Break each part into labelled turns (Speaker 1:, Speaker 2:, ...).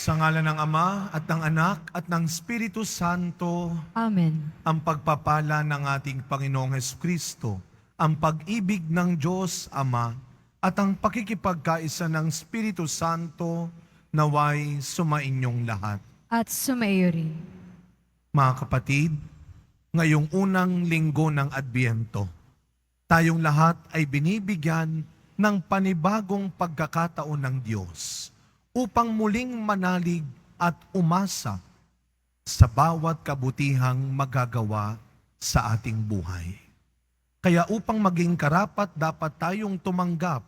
Speaker 1: Sa ngalan ng Ama at ng Anak at ng Espiritu Santo,
Speaker 2: Amen.
Speaker 1: ang pagpapala ng ating Panginoong Hesukristo, ang pag-ibig ng Diyos Ama, at ang pakikipagkaisa ng Espiritu Santo naway sumainyong lahat.
Speaker 2: At sumaiyo rin.
Speaker 1: Mga kapatid, ngayong unang linggo ng Adbyento, tayong lahat ay binibigyan ng panibagong pagkakataon ng Diyos upang muling manalig at umasa sa bawat kabutihang magagawa sa ating buhay. Kaya upang maging karapat, dapat tayong tumanggap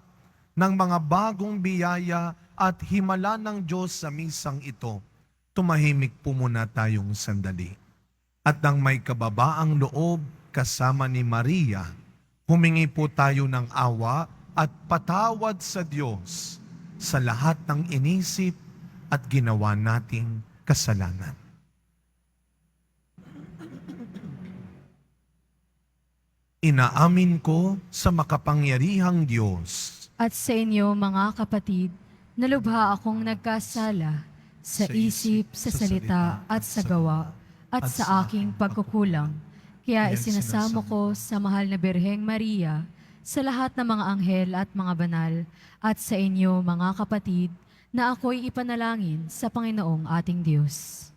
Speaker 1: ng mga bagong biyaya at himala ng Diyos sa misang ito. Tumahimik po muna tayong sandali. At nang may kababaang loob kasama ni Maria, humingi po tayo ng awa at patawad sa Diyos sa lahat ng inisip at ginawa nating kasalanan. Inaamin ko sa makapangyarihang Diyos
Speaker 2: At sa inyo, mga kapatid, nalubha akong nagkasala sa isip, sa salita, at sa gawa, at sa aking pagkukulang. Kaya isinasamo ko sa mahal na Birheng Maria, sa lahat ng mga anghel at mga banal, at sa inyo, mga kapatid, na ako'y ipanalangin sa Panginoong ating Diyos.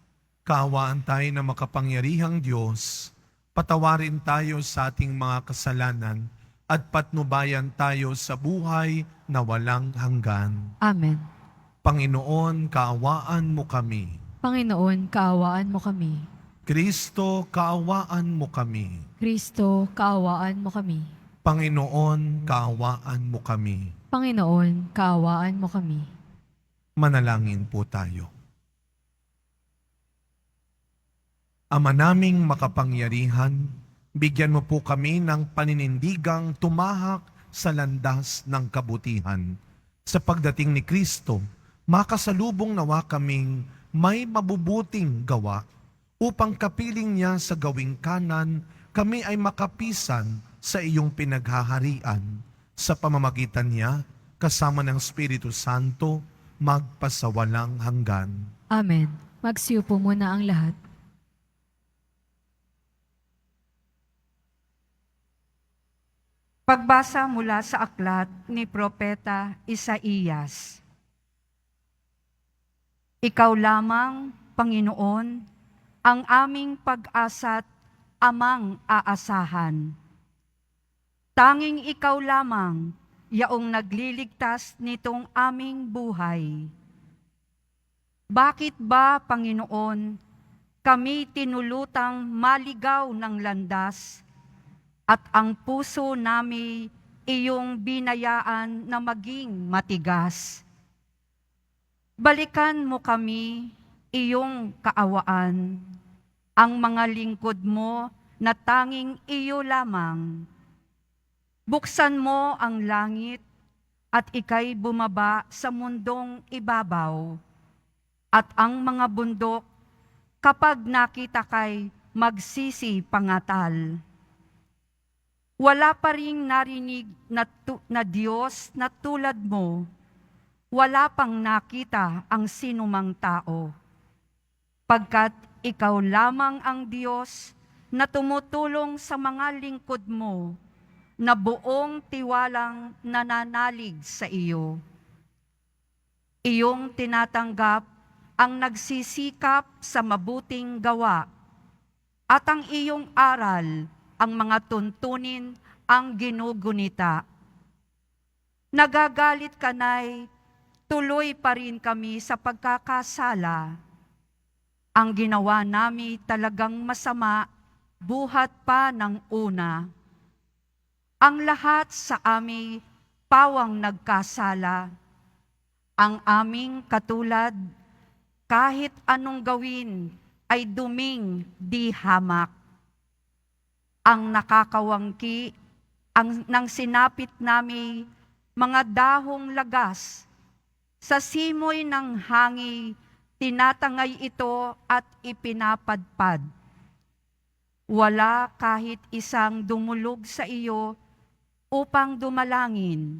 Speaker 1: Kaawaan tayo ng makapangyarihang Diyos, patawarin tayo sa ating mga kasalanan, at patnubayan tayo sa buhay na walang hanggan.
Speaker 2: Amen.
Speaker 1: Panginoon, kaawaan mo kami.
Speaker 2: Panginoon, kaawaan mo kami.
Speaker 1: Kristo, kaawaan mo kami.
Speaker 2: Kristo, kaawaan mo kami.
Speaker 1: Panginoon, kaawaan mo kami.
Speaker 2: Panginoon, kaawaan mo kami.
Speaker 1: Manalangin po tayo. Ama naming makapangyarihan, bigyan mo po kami ng paninindigang tumahak sa landas ng kabutihan. Sa pagdating ni Kristo, makasalubong nawa kaming may mabubuting gawa upang kapiling niya sa gawing kanan, kami ay makapisan sa iyong pinaghaharian. Sa pamamagitan niya, kasama ng Espiritu Santo, magpasawalang hanggan.
Speaker 2: Amen. Magsiupo muna ang lahat.
Speaker 3: Pagbasa mula sa aklat ni Propeta Isaías. Ikaw lamang, Panginoon, ang aming pag-asa't amang aasahan. Tanging ikaw lamang, yaong nagliligtas nitong aming buhay. Bakit ba, Panginoon, kami tinulutang maligaw ng landas, at ang puso nami iyong binayaan na maging matigas? Balikan mo kami, iyong kaawaan, ang mga lingkod mo na tanging iyo lamang. Buksan mo ang langit at ika'y bumaba sa mundong ibabaw, at ang mga bundok kapag nakita kay magsisi pangatal. Wala pa ring narinig na Diyos na tulad mo. Wala pang nakita ang sinumang tao. Pagkat ikaw lamang ang Diyos na tumutulong sa mga lingkod mo, na buong tiwalang nananalig sa iyo. Iyong tinatanggap ang nagsisikap sa mabuting gawa, at ang iyong aral, ang mga tuntunin ang ginugunita. Nagagalit ka na'y tuloy pa rin kami sa pagkakasala. Ang ginawa namin talagang masama, buhat pa ng una. Ang lahat sa amin pawang nagkasala. Ang aming katulad, kahit anong gawin, ay duming di hamak. Ang nakakawangki, nang sinapit nami mga dahong lagas, sa simoy ng hangi, tinatangay ito at ipinapadpad. Wala kahit isang dumulog sa iyo upang dumalangin.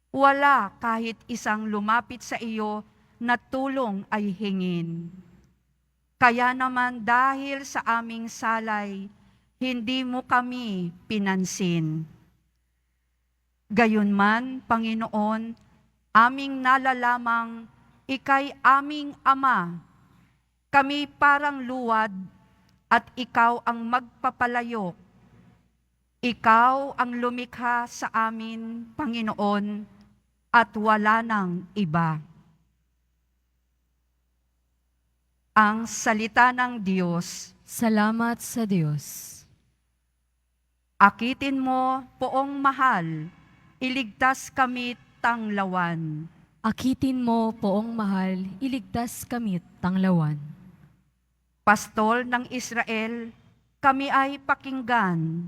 Speaker 3: Wala kahit isang lumapit sa iyo na tulong ay hingin. Kaya naman dahil sa aming salay, hindi mo kami pinansin. Gayunman, Panginoon, aming nalalamang ika'y aming Ama. Kami parang luwad at ikaw ang magpapalayok. Ikaw ang lumikha sa amin, Panginoon, at wala nang iba. Ang salita ng Diyos.
Speaker 2: Salamat sa Diyos.
Speaker 3: Akitin mo, poong mahal, iligtas kami tanglawan.
Speaker 2: Akitin mo, poong mahal, iligtas kami tanglawan.
Speaker 3: Pastol ng Israel, kami ay pakinggan.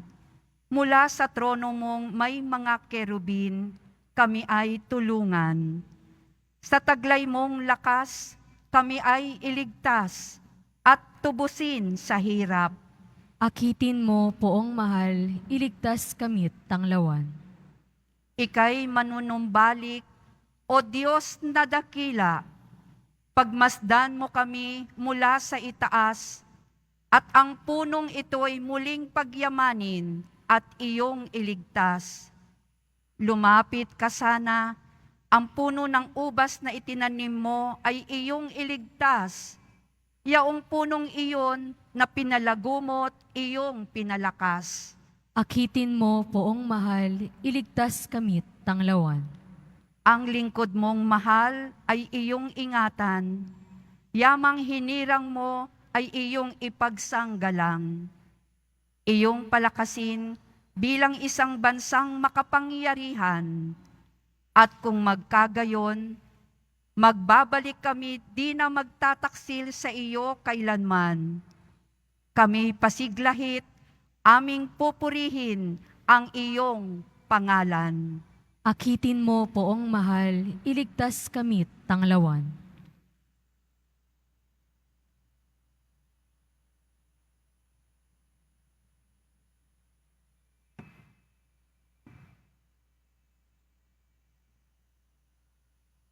Speaker 3: Mula sa trono mong may mga kerubin, kami ay tulungan. Sa taglay mong lakas, kami ay iligtas at tubusin sa hirap.
Speaker 2: Akitin mo, poong mahal, iligtas kami tanglawan.
Speaker 3: Ika'y manunumbalik, o Diyos na dakila, pagmasdan mo kami mula sa itaas, at ang punong ito'y muling pagyamanin at iyong iligtas. Lumapit ka sana, ang puno ng ubas na itinanim mo ay iyong iligtas. Yaong punong iyon na pinalagumot, iyong pinalakas.
Speaker 2: Akitin mo, poong mahal, iligtas kami tanglawan.
Speaker 3: Ang lingkod mong mahal ay iyong ingatan. Yamang hinirang mo ay iyong ipagsanggalang. Iyong palakasin bilang isang bansang makapangyarihan. At kung magkagayon, magbabalik kami di na magtataksil sa iyo kailanman. Kami pasiglahit, aming pupurihin ang iyong pangalan.
Speaker 2: Akitin mo, poong mahal, iligtas kami tanglawan.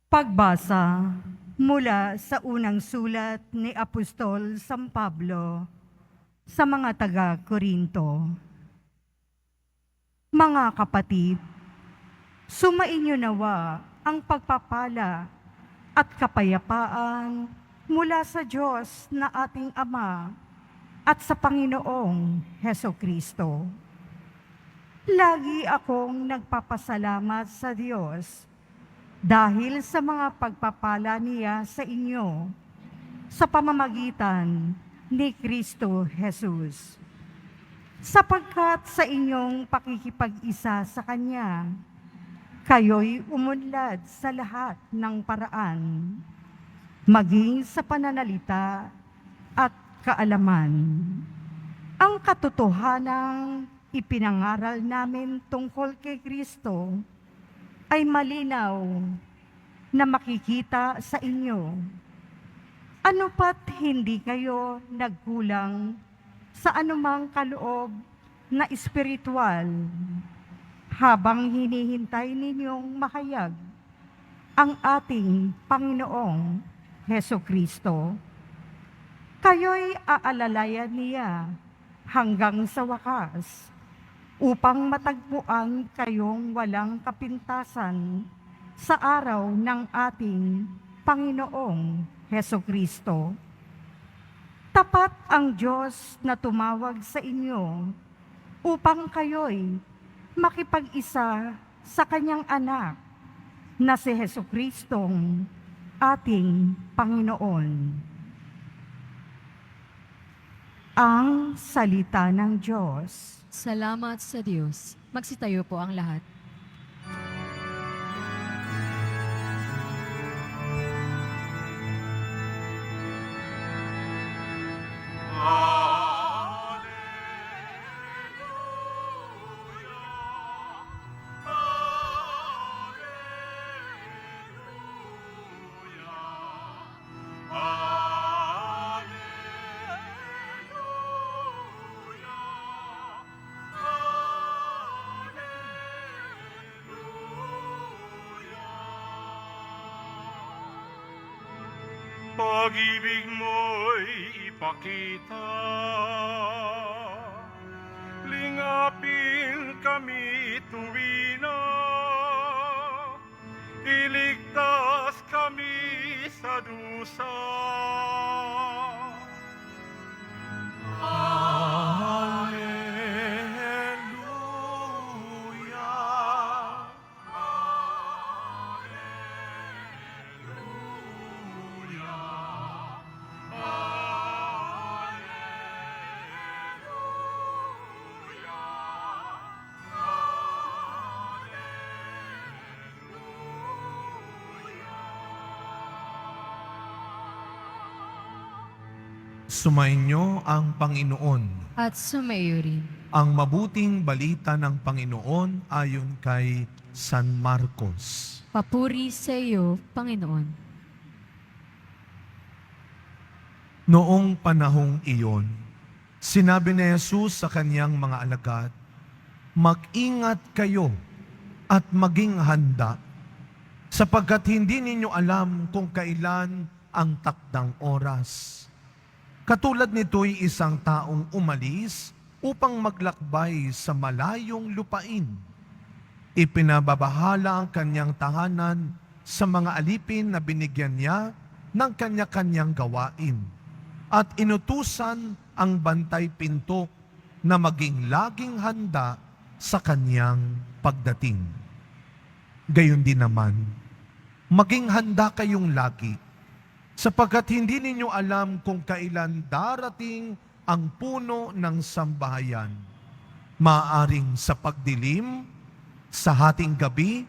Speaker 4: Pagbasa mula sa unang sulat ni Apostol San Pablo sa mga taga-Korinto. Mga kapatid, sumainyo nawa ang pagpapala at kapayapaan mula sa Diyos na ating Ama at sa Panginoong Hesukristo. Lagi akong nagpapasalamat sa Diyos dahil sa mga pagpapala niya sa inyo sa pamamagitan ni Kristo Jesus. Sapagkat sa inyong pakikipag-isa sa Kanya, kayo'y umunlad sa lahat ng paraan, maging sa pananalita at kaalaman. Ang katotohanang ipinangaral namin tungkol kay Kristo ay malinaw na makikita sa inyo. Ano pat hindi kayo nagkulang sa anumang kaloob na espiritual habang hinihintay ninyong mahayag ang ating Panginoong Hesukristo. Kayo'y aalalayan niya hanggang sa wakas upang matagpuan kayong walang kapintasan sa araw ng ating Panginoong Hesukristo. Tapat ang Diyos na tumawag sa inyo upang kayo'y makipag-isa sa Kanyang anak na si Hesukristong ating Panginoon. Ang salita ng Diyos.
Speaker 2: Salamat sa Diyos. Magsitayo po ang lahat.
Speaker 5: Pag-ibig mo'y ipakita, lingapin kami tuwina, iligtas kami sa dusa.
Speaker 1: Hallelujah. Sumainyo ang Panginoon.
Speaker 2: At sumayo rin.
Speaker 1: Ang mabuting balita ng Panginoon ayon kay San Marcos.
Speaker 2: Papuri sa iyo, Panginoon.
Speaker 1: Noong panahong iyon, sinabi ni Jesus sa kanyang mga alagad, "Mag-ingat kayo at maging handa, sapagkat hindi ninyo alam kung kailan ang takdang oras." Katulad nito'y isang taong umalis upang maglakbay sa malayong lupain. Ipinababahala ang kanyang tahanan sa mga alipin na binigyan niya ng kanya-kanyang gawain at inutusan ang bantay pinto na maging laging handa sa kanyang pagdating. Gayon din naman, maging handa kayong lagi, sapagkat hindi ninyo alam kung kailan darating ang puno ng sambahayan. Maaring sa pagdilim, sa hating gabi,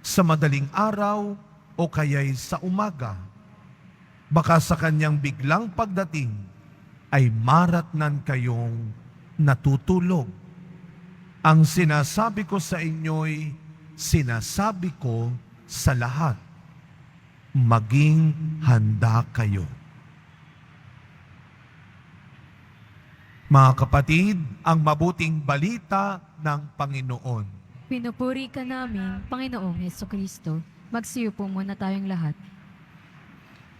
Speaker 1: sa madaling araw, o kaya'y sa umaga. Baka sa kanyang biglang pagdating ay maratnan kayong natutulog. Ang sinasabi ko sa inyo'y sinasabi ko sa lahat. Maging handa kayo. Mga kapatid, ang mabuting balita ng Panginoon.
Speaker 2: Pinupuri ka namin, Panginoong Hesukristo. Magsiyo po muna tayong lahat.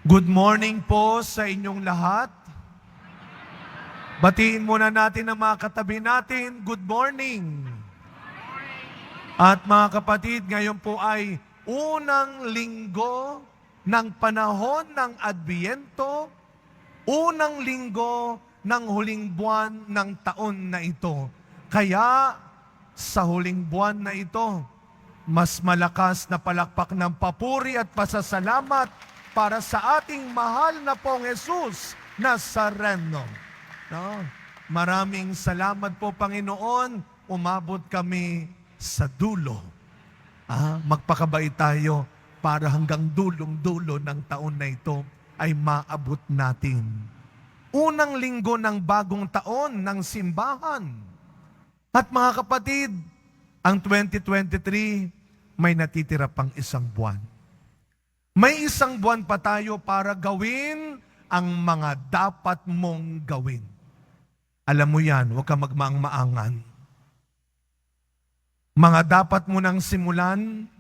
Speaker 1: Good morning po sa inyong lahat. Batiin muna natin ang mga katabi natin. Good morning. At mga kapatid, ngayon po ay unang linggo ng panahon ng Adbyento, unang linggo ng huling buwan ng taon na ito. Kaya sa huling buwan na ito, mas malakas na palakpak ng papuri at pasasalamat para sa ating mahal na pong Jesus Nazareno. No? Maraming salamat po, Panginoon. Umabot kami sa dulo. Magpakabait tayo para hanggang dulong-dulo ng taon na ito ay maabot natin. Unang linggo ng bagong taon ng simbahan. At mga kapatid, ang 2023 may natitira pang isang buwan. May isang buwan pa tayo para gawin ang mga dapat mong gawin. Alam mo yan, huwag ka magmaang-maangan. Mga dapat mo nang simulan,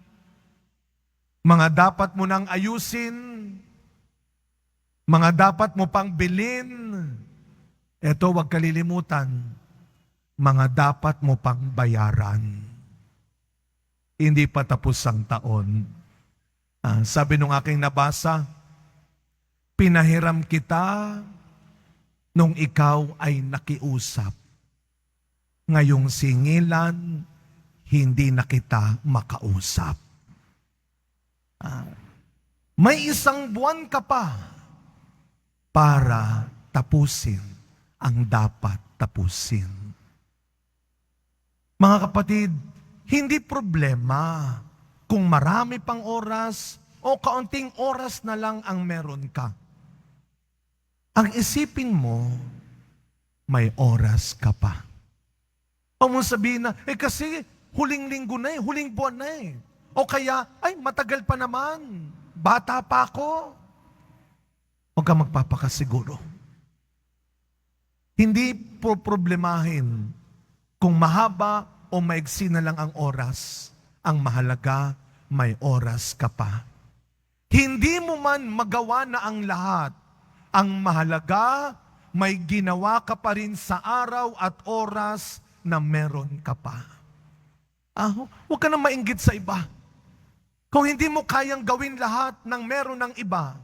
Speaker 1: mga dapat mo nang ayusin, mga dapat mo pang bilin. Ito, huwag kalilimutan, mga dapat mo pang bayaran. Hindi pa tapos ang taon. Sabi nung aking nabasa, pinahiram kita nung ikaw ay nakiusap. Ngayong singilan, hindi na kita makausap. May isang buwan ka pa para tapusin ang dapat tapusin. Mga kapatid, hindi problema kung marami pang oras o kaunting oras na lang ang meron ka. Ang isipin mo, may oras ka pa. O mo sabihin na, kasi huling linggo na huling buwan na O kaya, matagal pa naman. Bata pa ako. Huwag ka magpapakasiguro. Hindi problemahin kung mahaba o maigsi na lang ang oras. Ang mahalaga, may oras ka pa. Hindi mo man magawa na ang lahat. Ang mahalaga, may ginawa ka pa rin sa araw at oras na meron ka pa. Huwag ka na mainggit sa iba. Kung hindi mo kayang gawin lahat ng meron ng iba,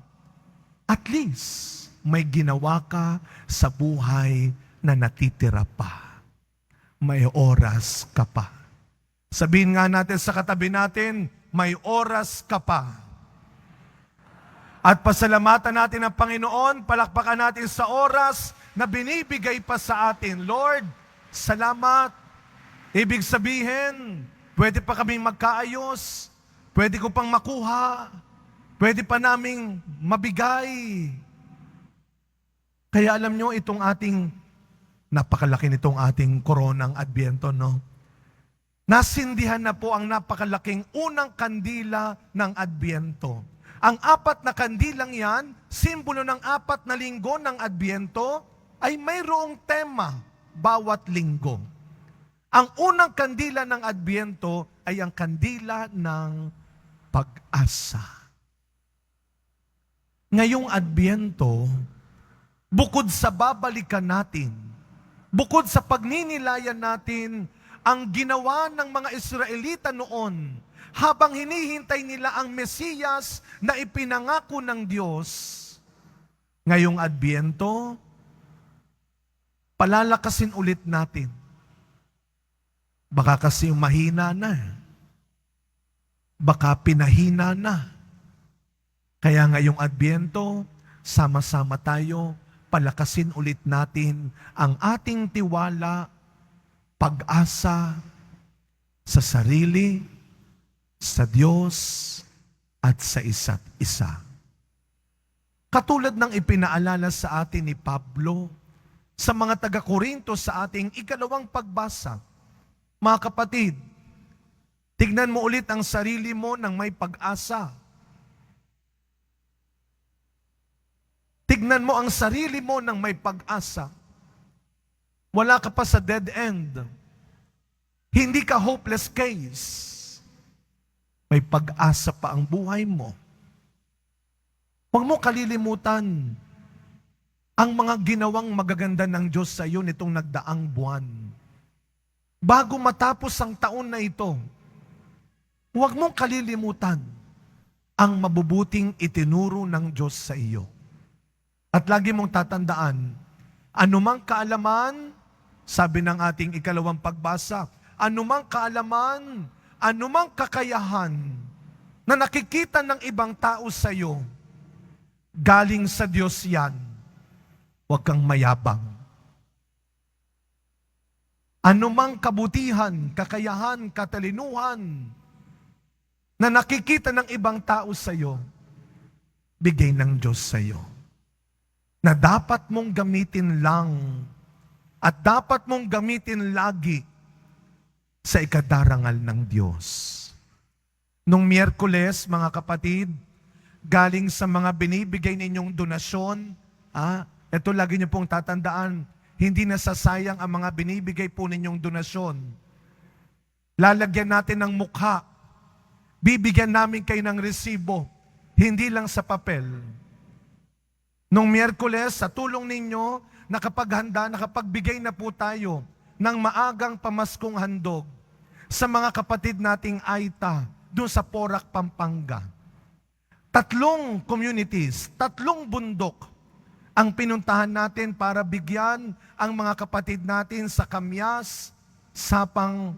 Speaker 1: at least may ginawa ka sa buhay na natitira pa. May oras ka pa. Sabihin nga natin sa katabi natin, may oras ka pa. At pasalamatan natin ang Panginoon, palakpakan natin sa oras na binibigay pa sa atin. Lord, salamat. Ibig sabihin, pwede pa kaming magkaayos, pwede ko pang makuha, pwede pa naming mabigay. Kaya alam nyo, napakalaki nitong ating koronang Adbyento, no? Nasindihan na po ang napakalaking unang kandila ng Adbyento. Ang 4 na kandilang yan, simbolo ng 4 na linggo ng Adbyento, ay mayroong tema bawat linggo. Ang unang kandila ng Adbyento ay ang kandila ng pag-asa. Ngayong Adbyento, bukod sa babalikan natin, bukod sa pagninilayan natin, ang ginawa ng mga Israelita noon, habang hinihintay nila ang Mesiyas na ipinangako ng Diyos, ngayong Adbyento, palalakasin ulit natin. Baka kasi mahina na. Baka pinahina na. Kaya ngayong Adbyento, sama-sama tayo, palakasin ulit natin ang ating tiwala, pag-asa sa sarili, sa Diyos, at sa isa't isa. Katulad ng ipinaalala sa atin ni Pablo sa mga taga-Korinto sa ating 2nd pagbasa, mga kapatid, tignan mo ulit ang sarili mo ng may pag-asa. Tignan mo ang sarili mo ng may pag-asa. Wala ka pa sa dead end. Hindi ka hopeless case. May pag-asa pa ang buhay mo. Huwag mo kalilimutan ang mga ginawang magaganda ng Diyos sa iyo nitong nagdaang buwan. Bago matapos ang taon na ito, huwag mong kalilimutan ang mabubuting itinuro ng Diyos sa iyo. At lagi mong tatandaan, anumang kaalaman, sabi ng ating 2nd pagbasa, anumang kaalaman, anumang kakayahan na nakikita ng ibang tao sa iyo, galing sa Diyos yan. Huwag kang mayabang. Anumang kabutihan, kakayahan, katalinuhan na nakikita ng ibang tao sa iyo, bigay ng Diyos sa iyo. Na dapat mong gamitin lang at dapat mong gamitin lagi sa ikadarangal ng Diyos. Nung Miyerkules, mga kapatid, galing sa mga binibigay ninyong donasyon, ito lagi niyo pong tatandaan, hindi nasasayang ang mga binibigay po ninyong donasyon. Lalagyan natin ng mukha. Bibigyan namin kayo ng resibo, hindi lang sa papel. Nung Miyerkules, sa tulong ninyo, nakapagbigay na po tayo ng maagang pamaskong handog sa mga kapatid nating Aita, doon sa Porac, Pampanga. 3 communities, 3 bundok ang pinuntahan natin para bigyan ang mga kapatid natin sa Kamyas, Sapang,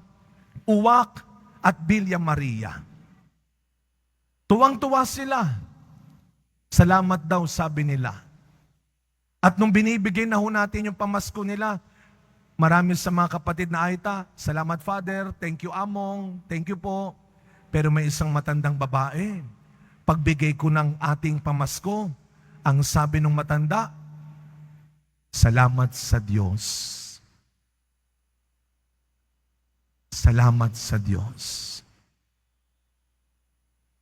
Speaker 1: Uwak, at Villa Maria. Tuwang-tuwa sila. Salamat daw, sabi nila. At nung binibigay na ho natin yung pamasko nila, marami sa mga kapatid na Aita, salamat Father, thank you Among, thank you po. Pero may isang matandang babae, pagbigay ko ng ating pamasko, ang sabi ng matanda, salamat sa Diyos. Salamat sa Diyos.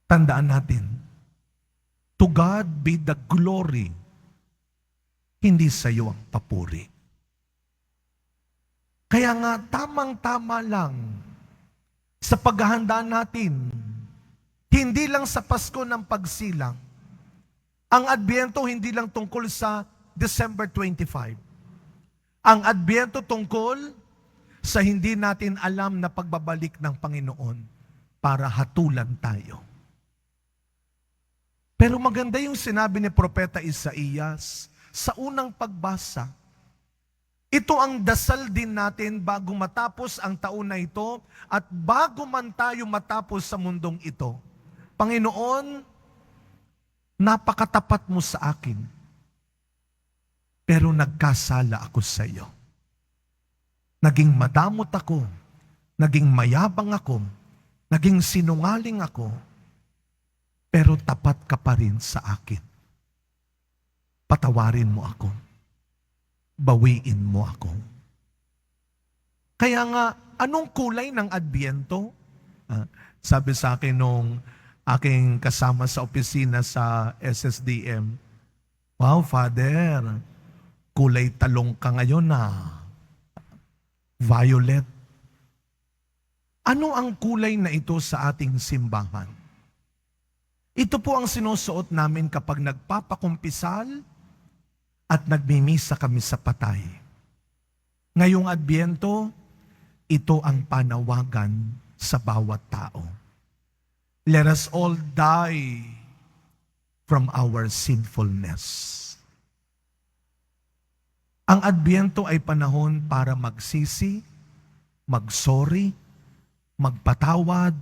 Speaker 1: Tandaan natin, to God be the glory, hindi sa iyo ang papuri. Kaya nga, tamang-tama lang sa paghahanda natin, hindi lang sa Pasko ng pagsilang. Ang Adbyento hindi lang tungkol sa December 25. Ang Adbyento tungkol sa hindi natin alam na pagbabalik ng Panginoon para hatulan tayo. Pero maganda yung sinabi ni Propeta Isaías sa unang pagbasa. Ito ang dasal din natin bago matapos ang taon na ito at bago man tayo matapos sa mundong ito. Panginoon, napakatapat mo sa akin, pero nagkasala ako sa iyo. Naging madamot ako, naging mayabang ako, naging sinungaling ako, pero tapat ka pa rin sa akin. Patawarin mo ako. Bawiin mo ako. Kaya nga, anong kulay ng Adbyento? Sabi sa akin nung aking kasama sa opisina sa SSDM, wow, Father, kulay talong ka ngayon na. Violet. Ano ang kulay na ito sa ating simbahan? Ito po ang sinusuot namin kapag nagpapakumpisal at nagmimisa kami sa patay. Ngayong Adbyento, ito ang panawagan sa bawat tao. Let us all die from our sinfulness. Ang Adbyento ay panahon para magsisi, magsorry, magpatawad,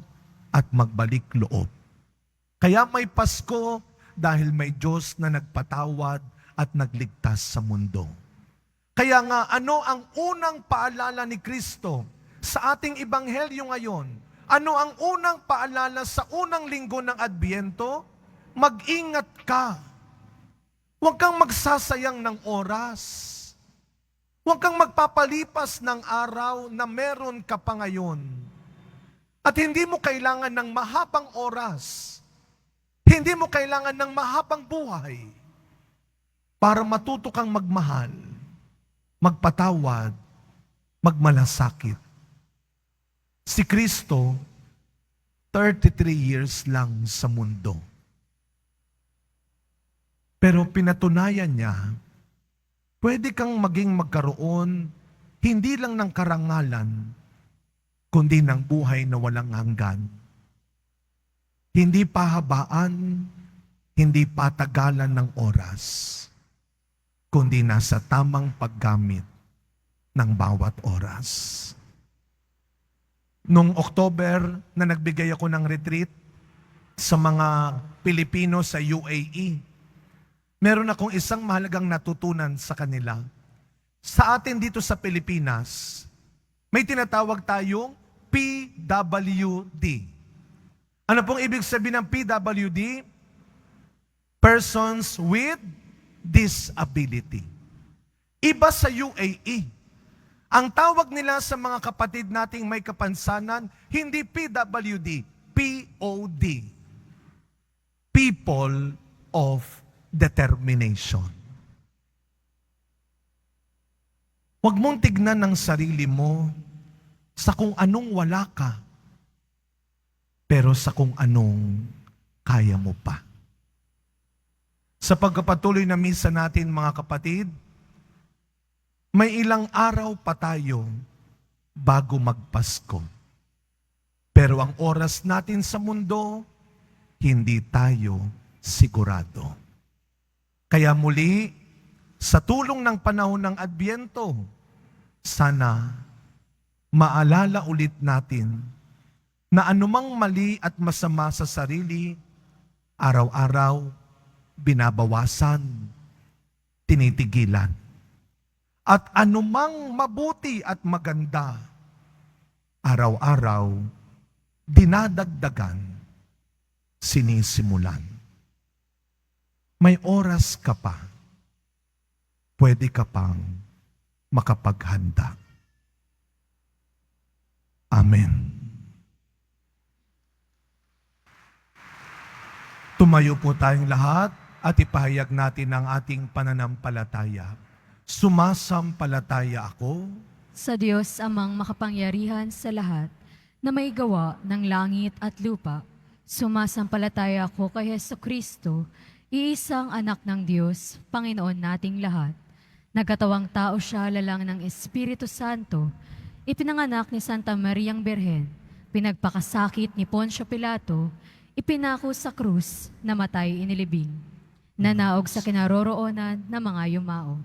Speaker 1: at magbalik loob. Kaya may Pasko dahil may Diyos na nagpatawad at nagligtas sa mundo. Kaya nga, ano ang unang paalala ni Kristo sa ating ebanghelyo ngayon? Ano ang unang paalala sa unang linggo ng Adbyento? Mag-ingat ka. Huwag kang magsasayang ng oras. Huwag kang magpapalipas ng araw na meron ka pa ngayon. At hindi mo kailangan ng mahabang oras. Hindi mo kailangan ng mahabang buhay para matuto kang magmahal, magpatawad, magmalasakit. Si Kristo, 33 years lang sa mundo. Pero pinatunayan niya, pwede kang maging magkaroon hindi lang ng karangalan, kundi ng buhay na walang hanggan. Hindi pahabaan, hindi patagalan ng oras, kundi nasa tamang paggamit ng bawat oras. Noong October na nagbigay ako ng retreat sa mga Pilipino sa UAE, meron akong isang mahalagang natutunan sa kanila. Sa atin dito sa Pilipinas, may tinatawag tayong PWD. Ano pong ibig sabihin ng PWD? Persons with disability. Iba sa UAE. Ang tawag nila sa mga kapatid nating may kapansanan, hindi PWD, POD. People of Determination. Huwag mong tignan ng sarili mo sa kung anong wala ka, pero sa kung anong kaya mo pa. Sa pagkapatuloy na misa natin, mga kapatid, may ilang araw pa tayo bago magpasko. Pero ang oras natin sa mundo, hindi tayo sigurado. Kaya muli, sa tulong ng panahon ng Adbyento, sana maalala ulit natin na anumang mali at masama sa sarili, araw-araw, binabawasan, tinitigilan. At anumang mabuti at maganda, araw-araw, dinadagdagan, sinisimulan. May oras ka pa, pwede ka pang makapaghanda. Amen. Tumayo po tayong lahat at ipahayag natin ang ating pananampalataya. Sumasampalataya ako
Speaker 2: Sa Diyos amang makapangyarihan sa lahat, na may gawa ng langit at lupa, sumasampalataya ako kay Jesucristo, iisang anak ng Diyos, Panginoon nating lahat. Nagkatawang tao siya lalang ng Espiritu Santo, ipinanganak ni Santa Mariang Birhen, pinagpakasakit ni Poncio Pilato, ipinako sa krus, namatay inilibing, nanaog sa kinaroroonan ng mga yumao.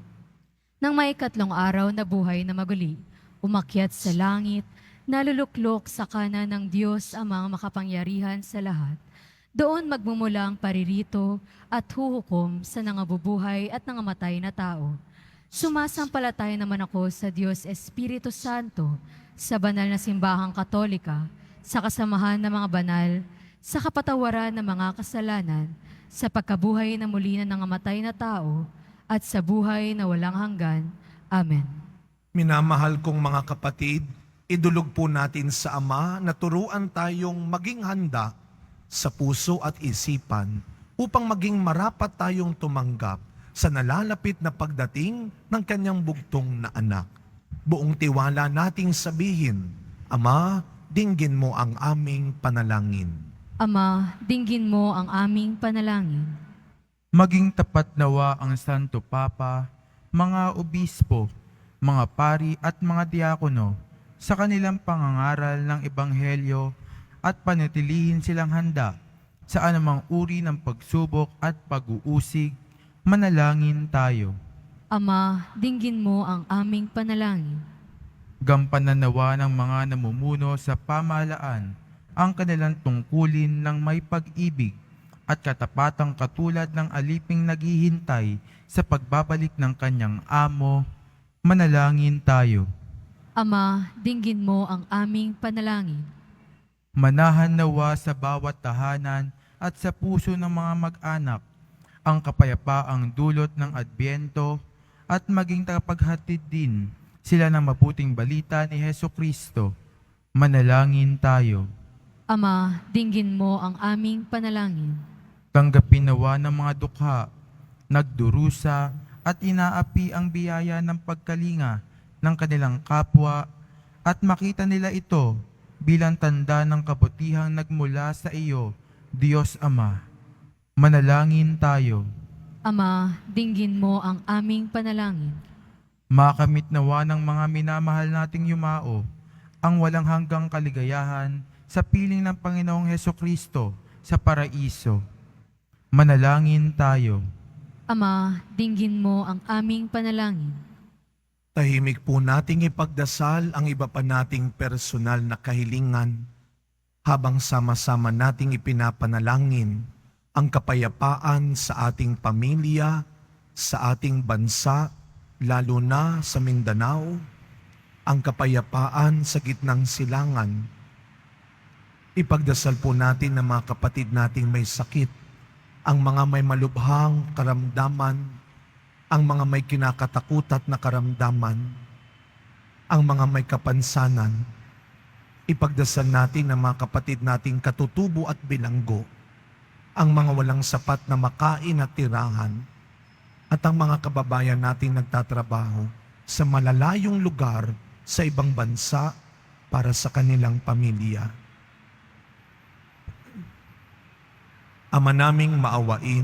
Speaker 2: Nang may 3 araw na buhay na maguli, umakyat sa langit, naluluklok sa kanan ng Diyos amang makapangyarihan sa lahat. Doon magmumula ang paririto at huhukom sa nangabubuhay at nangamatay na tao. Sumasampalataya naman ako sa Diyos Espiritu Santo, sa banal na simbahang katolika, sa kasamahan ng mga banal, sa kapatawaran ng mga kasalanan, sa pagkabuhay na muli na nangamatay na tao, at sa buhay na walang hanggan. Amen.
Speaker 1: Minamahal kong mga kapatid, idulog po natin sa Ama na turuan tayong maging handa sa puso at isipan upang maging marapat tayong tumanggap sa nalalapit na pagdating ng kanyang bugtong na anak. Buong tiwala nating sabihin, Ama, dinggin mo ang aming panalangin.
Speaker 2: Ama, dinggin mo ang aming panalangin.
Speaker 6: Maging tapat nawa ang Santo Papa, mga obispo, mga pari at mga diakono sa kanilang pangangaral ng Ebanghelyo at panatilihin silang handa sa anumang uri ng pagsubok at pag-uusig. Manalangin tayo.
Speaker 2: Ama, dinggin mo ang aming panalangin.
Speaker 6: Gampanan nawa ng mga namumuno sa pamahalaan ang kanilang tungkulin ng may pag-ibig at katapatang katulad ng aliping naghihintay sa pagbabalik ng kanyang amo. Manalangin tayo.
Speaker 2: Ama, dinggin mo ang aming panalangin.
Speaker 6: Manahan nawa sa bawat tahanan at sa puso ng mga mag-anak ang kapayapaang dulot ng Adbyento at maging tagapaghatid din sila ng mabuting balita ni Jesucristo. Manalangin tayo.
Speaker 2: Ama, dinggin mo ang aming panalangin.
Speaker 6: Tanggapin nawa ng mga dukha, nagdurusa at inaapi ang biyaya ng pagkalinga ng kanilang kapwa at makita nila ito bilang tanda ng kabutihang nagmula sa iyo, Diyos Ama. Manalangin tayo.
Speaker 2: Ama, dinggin mo ang aming panalangin.
Speaker 6: Makamit nawa ng mga minamahal nating yumao ang walang hanggang kaligayahan sa piling ng Panginoong Hesukristo sa paraiso. Manalangin tayo.
Speaker 2: Ama, dinggin mo ang aming panalangin.
Speaker 1: Tahimik po nating ipagdasal ang iba pa nating personal na kahilingan habang sama-sama nating ipinapanalangin ang kapayapaan sa ating pamilya, sa ating bansa, lalo na sa Mindanao, ang kapayapaan sa gitnang silangan. Ipagdasal po natin ng mga kapatid nating may sakit, ang mga may malubhang karamdaman, ang mga may kinakatakutat na karamdaman, ang mga may kapansanan. Ipagdasal natin ng mga kapatid nating katutubo at bilanggo, ang mga walang sapat na makain at tirahan, at ang mga kababayan nating nagtatrabaho sa malalayong lugar sa ibang bansa para sa kanilang pamilya. Ama naming maawain,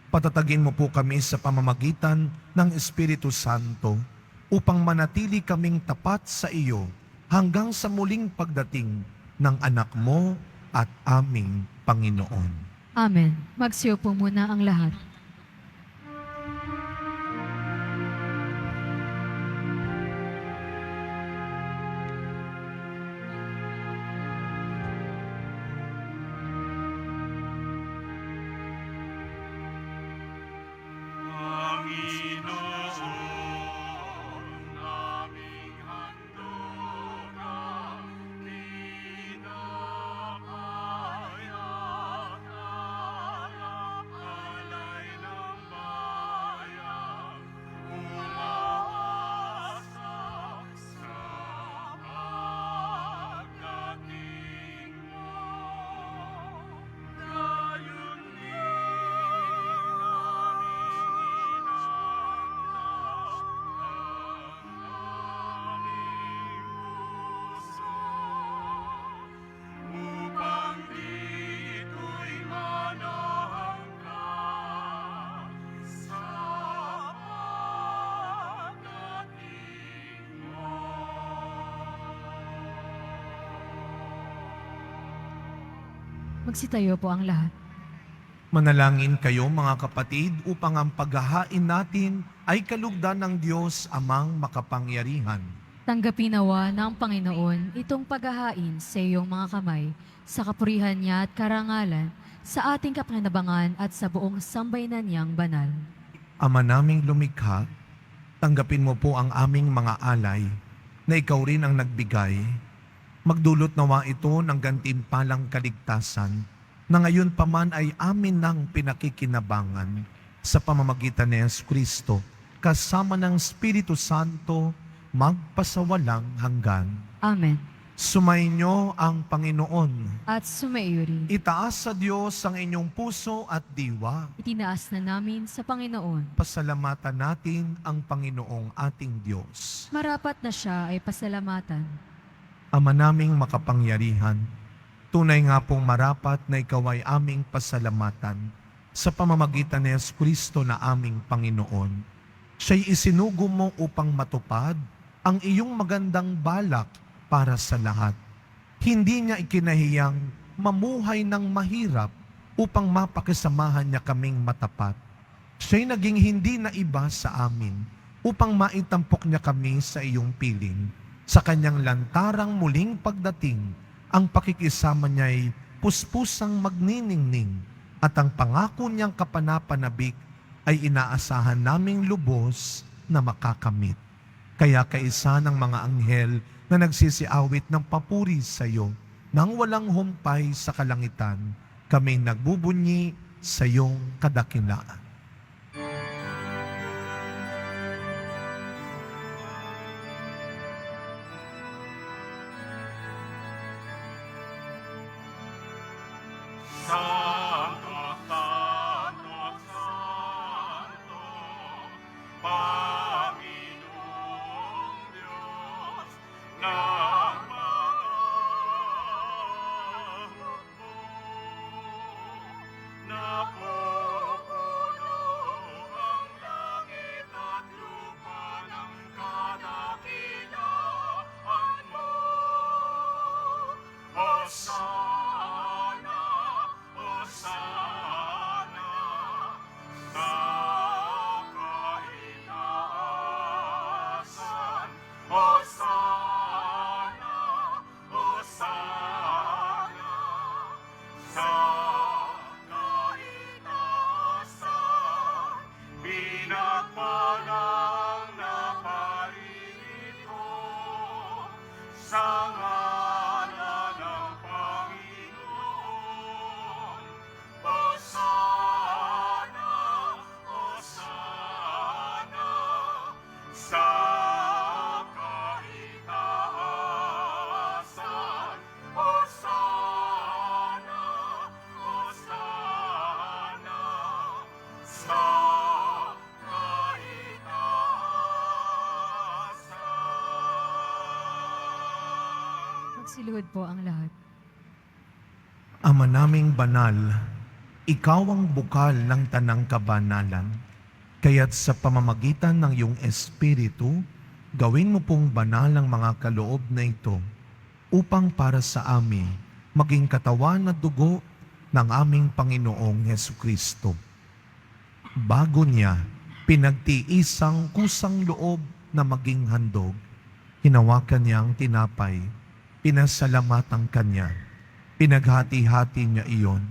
Speaker 1: patatagin mo po kami sa pamamagitan ng Espiritu Santo upang manatili kaming tapat sa iyo hanggang sa muling pagdating ng anak mo at aming Panginoon.
Speaker 2: Amen. Magsiupo muna ang lahat.
Speaker 5: Panginoon.
Speaker 2: Magsitayo po ang lahat.
Speaker 1: Manalangin kayo mga kapatid upang ang paghahain natin ay kalugdan ng Diyos amang makapangyarihan.
Speaker 2: Tanggapin nawa ng Panginoon itong paghahain sa iyong mga kamay, sa kapurihan niya at karangalan, sa ating kapanabangan at sa buong sambayanan niyang banal.
Speaker 1: Ama naming lumikha, tanggapin mo po ang aming mga alay na ikaw rin ang nagbigay. Magdulot nawa ito ng gantimpalang kaligtasan na ngayon pa man ay amin ng pinakikinabangan sa pamamagitan ni Jesucristo kasama ng Espiritu Santo magpasawalang hanggan.
Speaker 2: Amen.
Speaker 1: Sumainyo ang Panginoon.
Speaker 2: At sumaiyo rin.
Speaker 1: Itaas sa Diyos ang inyong puso at diwa.
Speaker 2: Itinaas na namin sa Panginoon.
Speaker 1: Pasalamatan natin ang Panginoong ating Diyos.
Speaker 2: Marapat na siya ay pasalamatan.
Speaker 1: Ama naming makapangyarihan, tunay nga pong marapat na ikaw ay aming pasalamatan sa pamamagitan ni Jesucristo na aming Panginoon. Siya'y isinugo mo upang matupad ang iyong magandang balak para sa lahat. Hindi niya ikinahiyang mamuhay ng mahirap upang mapakisamahan niya kaming matapat. Siya'y naging hindi na iba sa amin upang maitampok niya kami sa iyong piling. Sa kanyang lantarang muling pagdating, ang pakikisama niya'y puspusang magniningning at ang pangako niyang kapanapanabik ay inaasahan naming lubos na makakamit. Kaya kaisa ng mga anghel na nagsisiawit ng papuri sa iyo nang walang humpay sa kalangitan, kami nagbubunyi sa iyong kadakilaan.
Speaker 5: Santo, Santo, Santo, Panginoong Diyos ng mga hukbo, napupuno ang langit at lupa ng kadakilaan mo. Hosana, Hosana, sa kaitaasan. Hosana, Hosana, sa kaitaasan. Pinagpalang na paririto sa ngalan ng Panginoon. Hosana, Hosana, sa kaitaasan. Hosana, Hosana, sa kaitaasan.
Speaker 2: Magsiluhod po ang lahat.
Speaker 1: Ama naming banal, ikaw ang bukal ng tanang kabanalan. Kaya't sa pamamagitan ng iyong Espiritu, gawin mo pong banal ang mga kaloob na ito upang para sa amin maging katawan at dugo ng aming Panginoong Hesukristo. Bago niya, pinagtiisang kusang loob na maging handog, hinawakan niya ang tinapay, pinasalamatan kanya, pinaghati-hati niya iyon,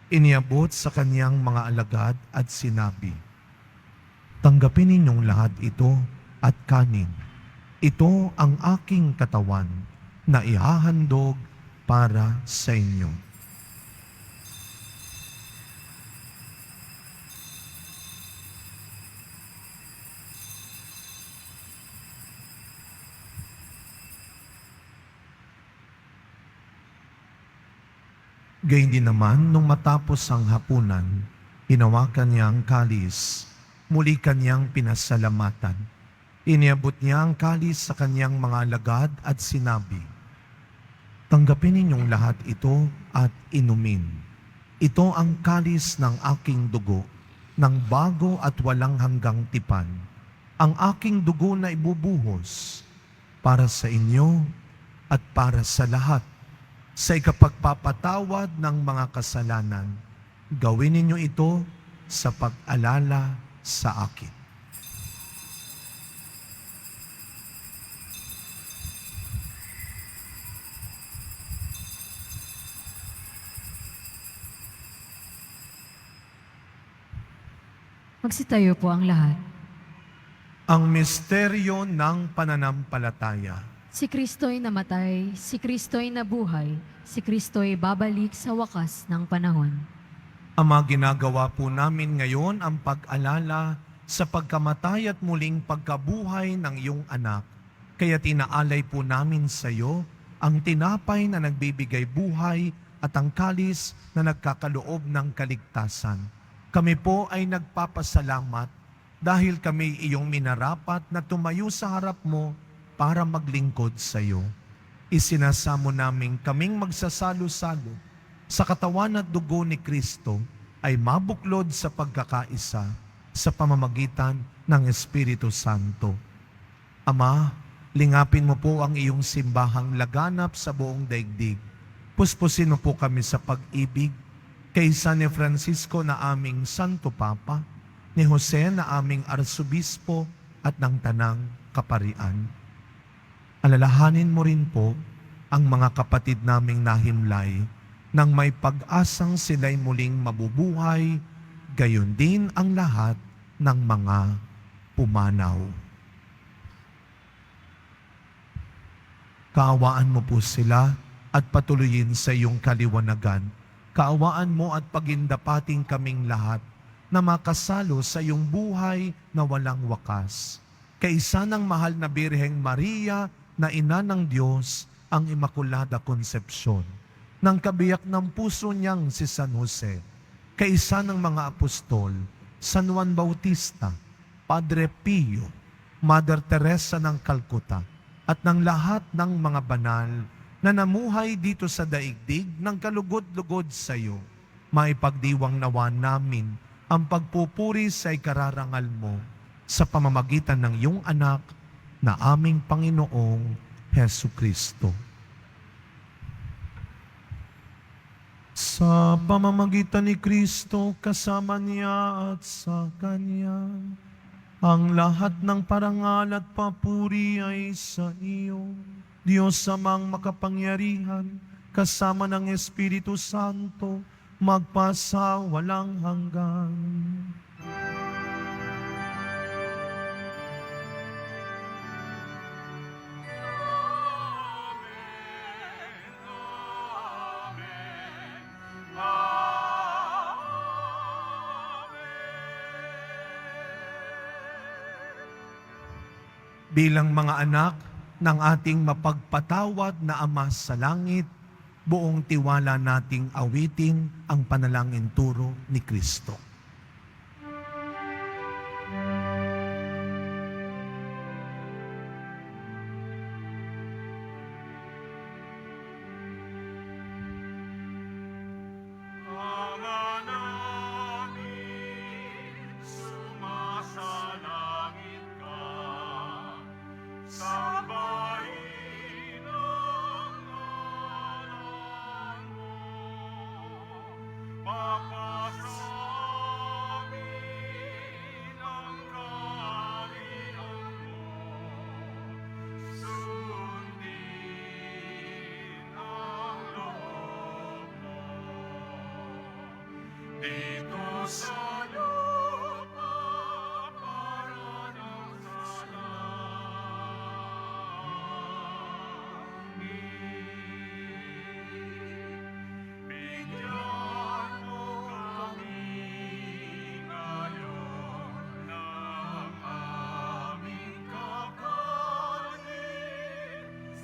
Speaker 1: iniabot sa kanyang mga alagad at sinabi, "Tanggapin ninyong lahat ito at kanin. Ito ang aking katawan na ihahandog para sa inyo." Gayun din naman, nung matapos ang hapunan, hinawakan niya ang kalis, muli kanyang pinasalamatan. Iniabot niya ang kalis sa kanyang mga alagad at sinabi, "Tanggapin ninyong lahat ito at inumin. Ito ang kalis ng aking dugo, ng bago at walang hanggang tipan. Ang aking dugo na ibubuhos para sa inyo at para sa lahat sa ikapagpapatawad ng mga kasalanan. Gawin ninyo ito sa pag-alala sa akin.
Speaker 2: Magsitayo po ang lahat.
Speaker 1: Ang misteryo ng pananampalataya.
Speaker 2: Si Kristo'y namatay, si Kristo'y nabuhay, si Kristo'y babalik sa wakas ng panahon.
Speaker 1: Ama, ginagawa po namin ngayon ang pag-alala sa pagkamatay at muling pagkabuhay ng iyong anak. Kaya tinaalay po namin sa iyo ang tinapay na nagbibigay buhay at ang kalis na nagkakaloob ng kaligtasan. Kami po ay nagpapasalamat dahil kami iyong minarapat na tumayo sa harap mo para maglingkod sa iyo. Isinasamo namin kaming magsasalo-salo sa katawan at dugo ni Kristo ay mabuklod sa pagkakaisa sa pamamagitan ng Espiritu Santo. Ama, lingapin mo po ang iyong simbahang laganap sa buong daigdig. Puspusin mo po kami sa pag-ibig kay San Francisco na aming Santo Papa, ni Jose na aming Arsobispo at ng Tanang Kaparian. Alalahanin mo rin po ang mga kapatid naming nahimlay nang may pag-asang sila'y muling mabubuhay, gayon din ang lahat ng mga pumanaw. Kaawaan mo po sila at patuloyin sa iyong kaliwanagan. Kaawaan mo at pagindapating kaming lahat na makasalo sa iyong buhay na walang wakas. Kaisa ng mahal na Birheng Maria na ina ng Diyos ang Imakulada Konsepsyon, ng kabiyak ng puso niyang si San Jose, kaisa ng mga apostol, San Juan Bautista, Padre Pio, Mother Teresa ng Calcutta, at ng lahat ng mga banal na namuhay dito sa daigdig ng kalugod-lugod sa iyo, maipagdiwang nawa namin ang pagpupuri sa ikararangal mo sa pamamagitan ng iyong anak na aming Panginoong Hesu Kristo. Sa pamamagitan ni Kristo, kasama niya at sa Kanya, ang lahat ng parangal at papuri ay sa iyo, Diyos amang makapangyarihan, kasama ng Espiritu Santo, magpasa walang hanggan. Bilang mga anak ng ating mapagpatawad na Ama sa langit, buong tiwala nating awitin ang panalangin turo ni Kristo.
Speaker 5: Ama namin, sumasalangit ka, sambahin ang ngalan mo, mapasamin ang kaharian mo, sundin ang loob mo. Dito sa lupa para ng sa langit. Bigyan mo kami ngayon ng aming kakanin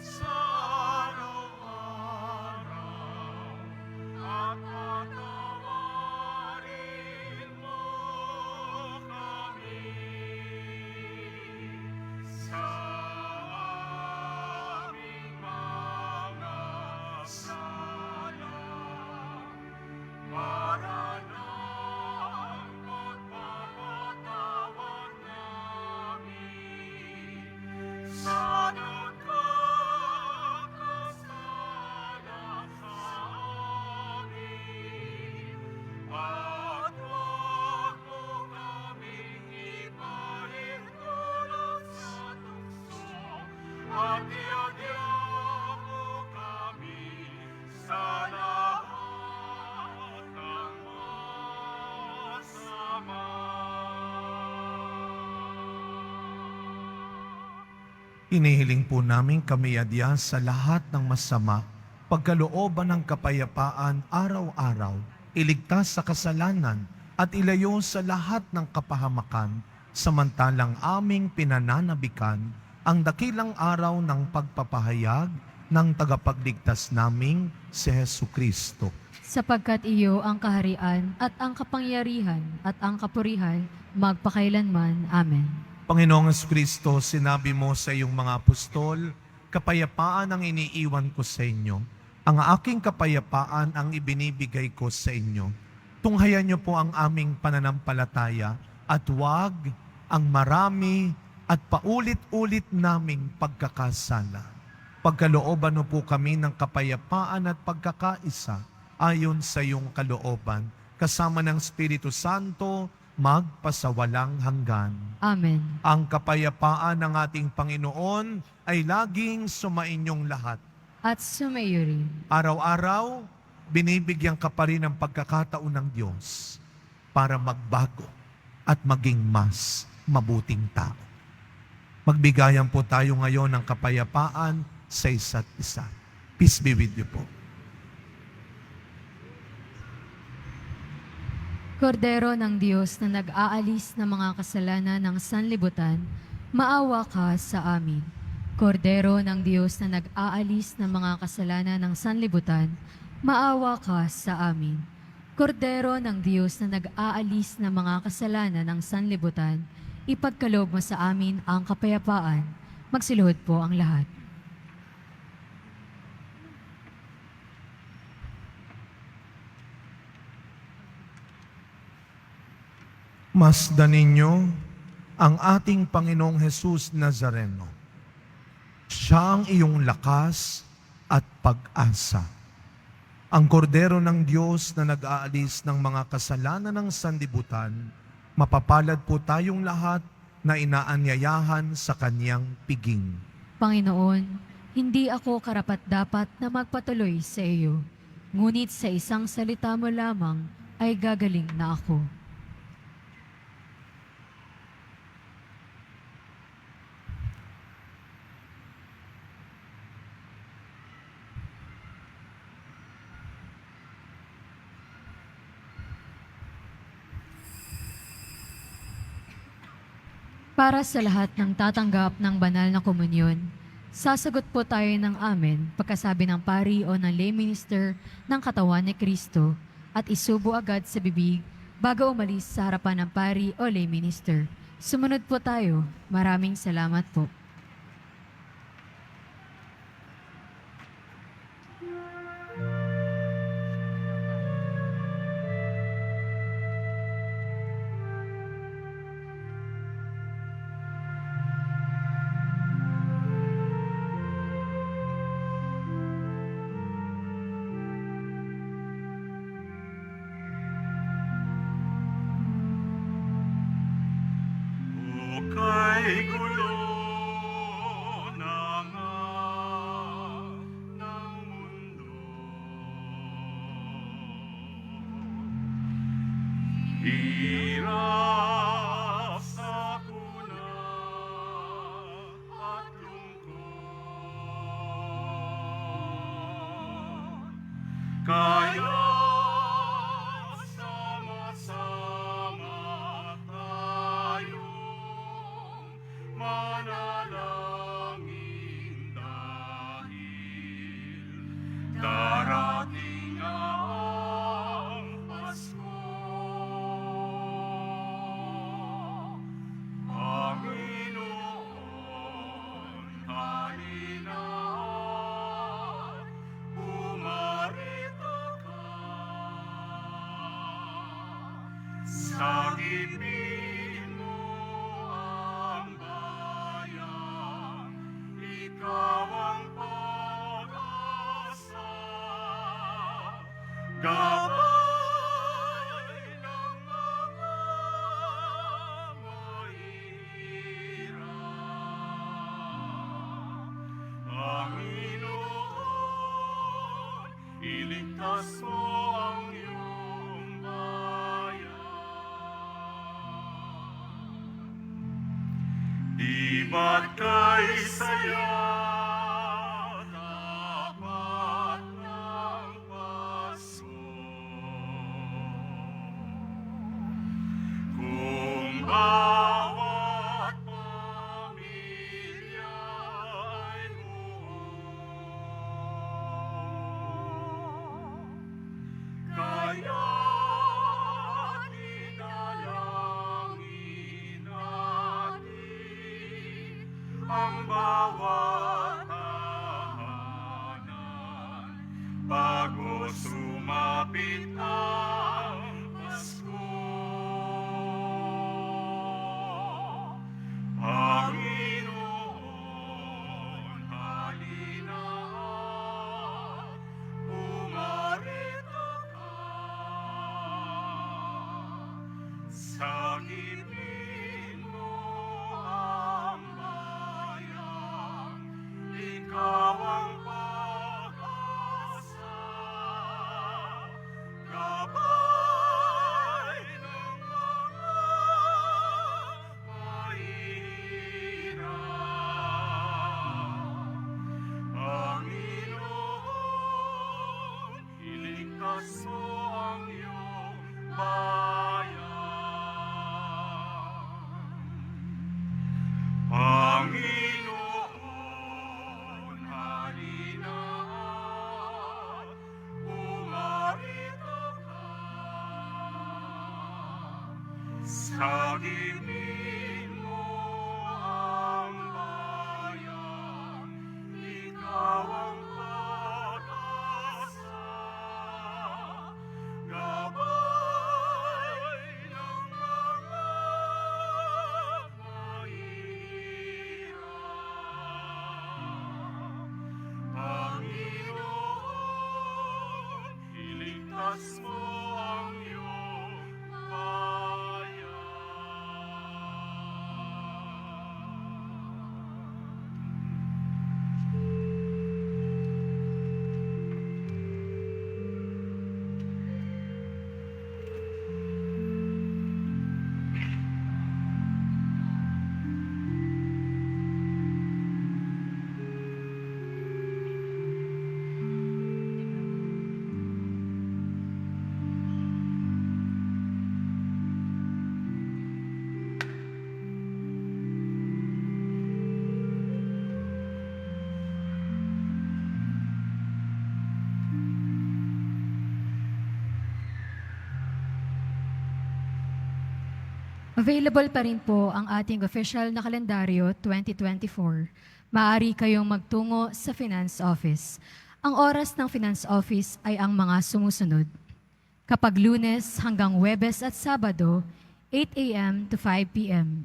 Speaker 5: sa araw-araw at patawarin at iadya mo kami sa lahat ng masama.
Speaker 1: Inihiling po namin kami adya sa lahat ng masama, pagkalooban ng kapayapaan araw-araw, iligtas sa kasalanan at ilayo sa lahat ng kapahamakan, samantalang aming pinananabikan ang dakilang araw ng pagpapahayag ng tagapagligtas naming si Hesu Kristo.
Speaker 2: Sapagkat iyo ang kaharian at ang kapangyarihan at ang kapurihan magpakailanman. Amen.
Speaker 1: Panginoong Kristo, sinabi mo sa iyong mga apostol, kapayapaan ang iniiwan ko sa inyo. Ang aking kapayapaan ang ibinibigay ko sa inyo. Tunghayan niyo po ang aming pananampalataya at huwag ang marami at paulit-ulit naming pagkakasala. Pagkalooban mo po kami ng kapayapaan at pagkakaisa ayon sa iyong kalooban, kasama ng Espiritu Santo, magpasawalang hanggan.
Speaker 2: Amen.
Speaker 1: Ang kapayapaan ng ating Panginoon ay laging sumainyong lahat.
Speaker 2: At sumayo rin.
Speaker 1: Araw-araw, binibigyan ka pa rin ng pagkakataon ng Diyos para magbago at maging mas mabuting tao. Magbigayan po tayo ngayon ng kapayapaan sa isa't isa. Peace be with you po.
Speaker 2: Kordero ng Diyos na nag-aalis ng mga kasalanan ng sanlibutan, maawa ka sa amin. Kordero ng Diyos na nag-aalis ng mga kasalanan ng sanlibutan, maawa ka sa amin. Kordero ng Diyos na nag-aalis ng mga kasalanan ng sanlibutan, ipagkaloob mo sa amin ang kapayapaan. Magsiluhod po ang lahat.
Speaker 1: Masdan ninyo ang ating Panginoong Hesus Nazareno. Siya ang iyong lakas at pag-asa. Ang kordero ng Diyos na nag-aalis ng mga kasalanan ng sanlibutan, mapapalad po tayong lahat na inaanyayahan sa kanyang piging.
Speaker 2: Panginoon, hindi ako karapat-dapat na magpatuloy sa iyo, ngunit sa isang salita mo lamang ay gagaling na ako. Para sa lahat ng tatanggap ng banal na komunyon, sasagot po tayo ng amen pagkasabi ng pari o ng lay minister ng katawan ni Kristo at isubo agad sa bibig bago umalis sa harapan ng pari o lay minister. Sumunod po tayo. Maraming salamat po.
Speaker 5: Kay gulo na nga ng mundo, hirap sa kuna at lungkot, kaya sama-sama tayong manalangin dahil darating ang Pasko. Panginoon, halina at pumarito ka. Sagipin mo ang bayan, ikaw ang pag-asa. Gabay ng mga mahihirap, iligtas mo ang iyong bayan. Di ba't kay saya dapat ng paso? Kung bawat pamilya ay buo, kaya dinalangin natin ang bawat tahanan bago sumapit ang Pasko. Panginoon, halina at pumarito ka. Sagipin mo ang bayan, ikaw ang pag-asa. Gabay ng mga mahirap. Panginoon, iligtas mo ang iyong bayan. Panginoon, halina at pumarito ka. Sagipin mo ang bayan, ikaw ang pag-asa. Gabay ng mga mahirap. Panginoon, iligtas mo ang iyong bayan.
Speaker 2: Available pa rin po ang ating official na kalendaryo 2024. Maaari kayong magtungo sa Finance Office. Ang oras ng Finance Office ay ang mga sumusunod. Kapag Lunes hanggang Huwebes at Sabado, 8 a.m. to 5 p.m.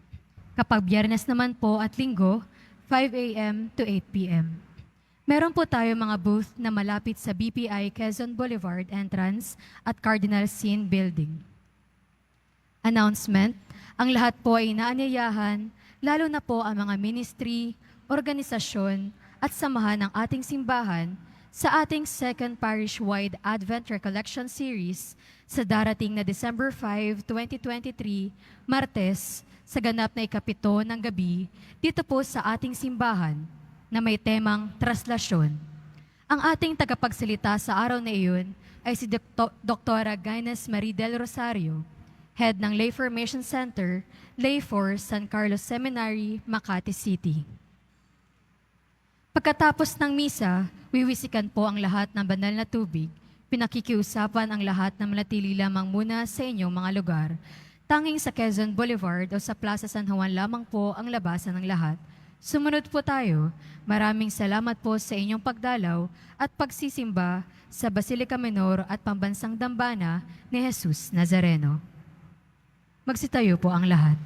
Speaker 2: Kapag Biyernes naman po at Linggo, 5 a.m. to 8 p.m. Meron po tayo mga booth na malapit sa BPI Quezon Boulevard entrance at Cardinal Sin Building. Announcement, ang lahat po ay inaanyayahan, lalo na po ang mga ministry, organisasyon at samahan ng ating simbahan sa ating second parish-wide Advent Recollection Series sa darating na December 5, 2023, Martes, sa ganap na ikapito ng gabi, dito po sa ating simbahan na may temang traslasyon. Ang ating tagapagsalita sa araw na iyon ay si Dr. Gaines Marie del Rosario, Head ng Lay Formation Center, Lay for San Carlos Seminary, Makati City. Pagkatapos ng misa, wiwisikan po ang lahat ng banal na tubig. Pinakikiusapan ang lahat na manatili lamang muna sa inyong mga lugar. Tanging sa Quezon Boulevard o sa Plaza San Juan lamang po ang labasan ng lahat. Sumunod po tayo. Maraming salamat po sa inyong pagdalaw at pagsisimba sa Basilica Menor at Pambansang Dambana ni Jesus Nazareno. Magsitayo po ang lahat.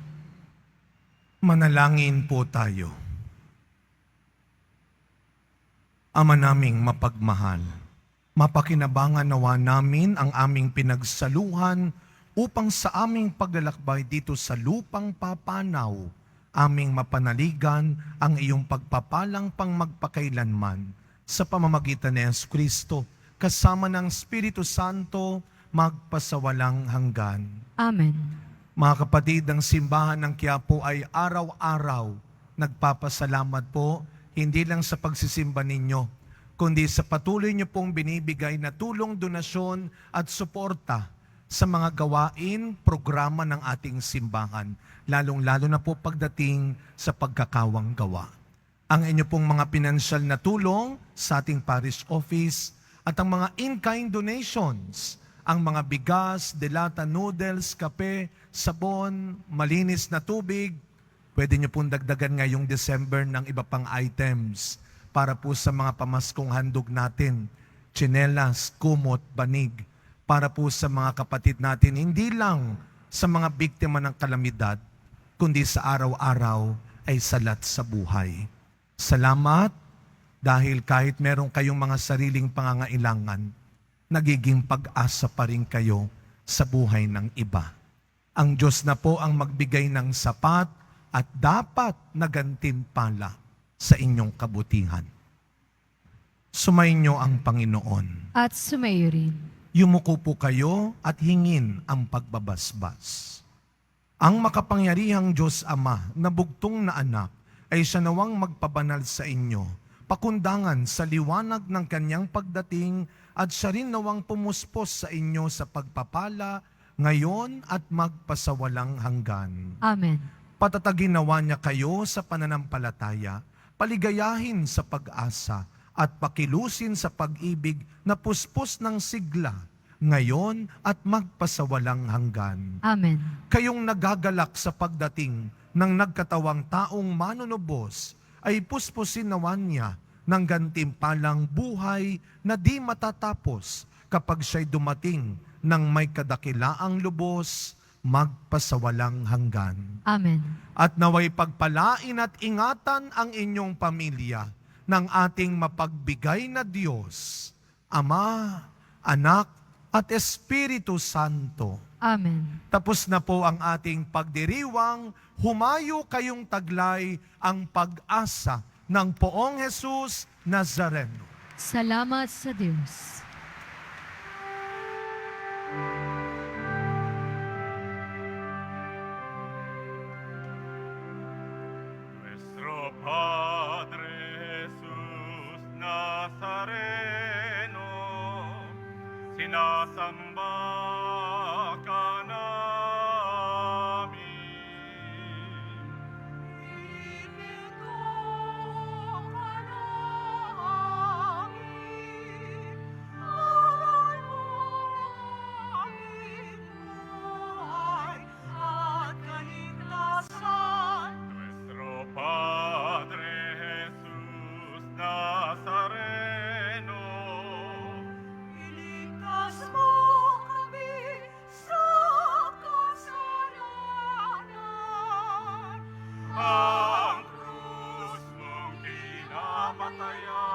Speaker 1: Manalangin po tayo. Ama naming mapagmahal, mapakinabangan nawa namin ang aming pinagsaluhan upang sa aming paglalakbay dito sa lupang papanaw, aming mapanaligan ang iyong pagpapalang pang magpakailanman sa pamamagitan ni Jesu Kristo, kasama ng Espiritu Santo, magpasawalang hanggan.
Speaker 2: Amen.
Speaker 1: Mga kapatid, ang simbahan ng Quiapo ay araw-araw nagpapasalamat po, hindi lang sa pagsisimba ninyo, kundi sa patuloy nyo pong binibigay na tulong, donasyon at suporta sa mga gawain, programa ng ating simbahan, lalong-lalo na po pagdating sa pagkakawang gawa. Ang inyo pong mga pinansyal na tulong sa ating parish office at ang mga in-kind donations, ang mga bigas, delata, noodles, kape, sabon, malinis na tubig, pwede nyo pong dagdagan ngayong December ng iba pang items para po sa mga pamaskong handog natin, tsinelas, kumot, banig, para po sa mga kapatid natin, hindi lang sa mga biktima ng kalamidad, kundi sa araw-araw ay salat sa buhay. Salamat dahil kahit meron kayong mga sariling pangangailangan, nagiging pag-asa pa rin kayo sa buhay ng iba. Ang Diyos na po ang magbigay ng sapat at dapat na gantimpala sa inyong kabutihan. Sumainyo ang Panginoon.
Speaker 2: At sumayo rin.
Speaker 1: Yumuko po kayo at hingin ang pagbabasbas. Ang makapangyarihang Diyos Ama na bugtong na anak ay siya nawang magpabanal sa inyo, pakundangan sa liwanag ng kanyang pagdating at siya rin nawang pumuspos sa inyo sa pagpapala ngayon at magpasawalang hanggan.
Speaker 2: Amen.
Speaker 1: Patatagin nawa niya kayo sa pananampalataya, paligayahin sa pag-asa, at pakilusin sa pag-ibig na puspos ng sigla, ngayon at magpasawalang hanggan.
Speaker 2: Amen.
Speaker 1: Kayong nagagalak sa pagdating ng nagkatawang taong manunubos, ay puspusin nawan niya ng gantimpalang buhay na di matatapos kapag siya'y dumating ng may kadakilaang lubos, magpasawalang hanggan.
Speaker 2: Amen.
Speaker 1: At naway pagpalain at ingatan ang inyong pamilya ng ating mapagbigay na Diyos, Ama, Anak, at Espiritu Santo.
Speaker 2: Amen.
Speaker 1: Tapos na po ang ating pagdiriwang, humayo kayong taglay ang pag-asa ng Poong Jesus Nazareno.
Speaker 2: Salamat sa Diyos.
Speaker 5: Nuestro Padre Jesús Nazareno, sinasamba ka namin. Ibigong ka namin, aral mo aming buhay at kaligtasan. Nuestro Padre Jesús Nazareno, iligtas mo kami sa kasalanan. Ang krus mong pinapatayan